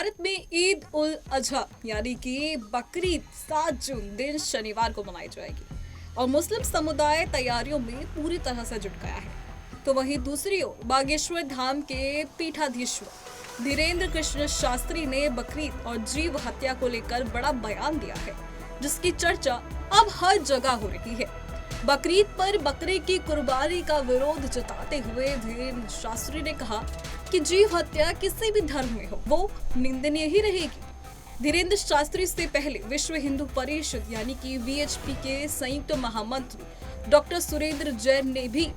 भारत में ईद उल अजहा यानी कि बकरीद 7 जून दिन शनिवार को मनाई जाएगी और मुस्लिम समुदाय तैयारियों में पूरी तरह से जुट गया है। तो वहीं दूसरी ओर बागेश्वर धाम के पीठाधीश्वर धीरेन्द्र कृष्ण शास्त्री ने बकरीद और जीव हत्या को लेकर बड़ा बयान दिया है, जिसकी चर्चा अब हर जगह हो रही है। बकरीद पर बकरे की कुर्बानी का विरोध जताते हुए धीरेन्द्र शास्त्री ने कहा कि जीव हत्या किसी भी धर्म में हो वो निंदनीय ही रहेगी। धीरेन्द्र शास्त्री से पहले विश्व हिंदू परिषद यानी कि वीएचपी के संयुक्त महामंत्री डॉक्टर सुरेंद्र जैन ने भी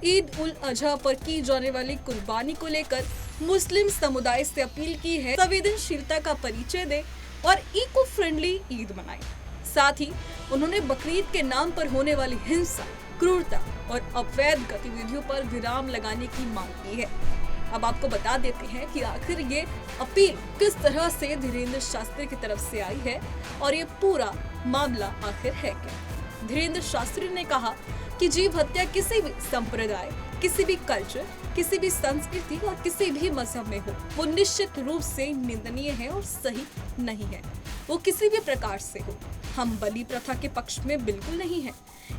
ईद उल अजहा पर की जाने वाली कुर्बानी को लेकर मुस्लिम समुदाय से अपील की है संवेदनशीलता का परिचय दे और इको फ्रेंडली ईद मनाए। साथ ही उन्होंने बकरीद के नाम पर होने वाली हिंसा, क्रूरता और अवैध गतिविधियों पर विराम लगाने की मांग की है। अब आपको बता देते हैं कि आखिर ये अपील किस तरह से धीरेन्द्र शास्त्री की तरफ से आई है और ये पूरा मामला आखिर है क्या। धीरेन्द्र शास्त्री ने कहा कि जीव हत्या किसी भी संप्रदाय, किसी भी कल्चर, किसी भी संस्कृति और किसी भी मजहब में हो वो निश्चित रूप से निंदनीय है और सही नहीं है, वो किसी भी प्रकार से हो। हम बलि प्रथा के पक्ष में बिल्कुल नहीं है,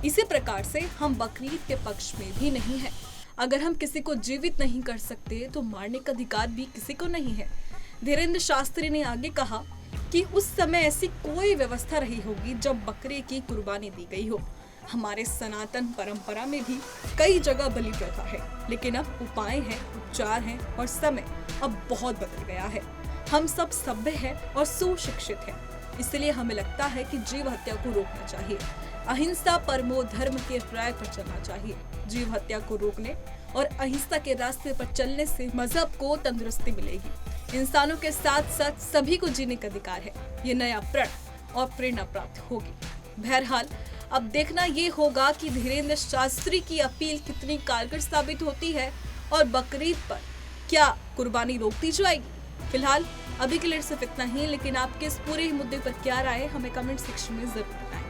इसी प्रकार से हम बकरीद के पक्ष में भी नहीं है। अगर हम किसी को जीवित नहीं कर सकते तो मारने का अधिकार भी किसी को नहीं है। धीरेन्द्र शास्त्री ने आगे कहा कि उस समय ऐसी कोई व्यवस्था रही होगी जब बकरे की कुर्बानी दी गई हो। हमारे सनातन परंपरा में भी कई जगह बलि प्रथा है, लेकिन अब उपाय हैं, उपचार हैं और समय अब बहुत बदल गया है। हम सब सभ्य हैं और सुशिक्षित हैं, इसलिए हमें लगता है कि जीव हत्या को रोकना चाहिए। अहिंसा परमो धर्म के राय पर चलना चाहिए। जीव हत्या को रोकने और अहिंसा के रास्ते पर चलने से मजहब को तंदुरुस्ती मिलेगी। इंसानों के साथ साथ सभी को जीने का अधिकार है। ये नया प्रण और प्रेरणा प्राप्त होगी। बहरहाल अब देखना ये होगा कि धीरेन्द्र शास्त्री की अपील कितनी कारगर साबित होती है और बकरीद पर क्या कुर्बानी रोक दी जाएगी। फिलहाल अभी के लिए सिर्फ इतना ही, लेकिन आपके इस पूरे मुद्दे पर क्या राय है हमें कमेंट सेक्शन में जरूर बताएं।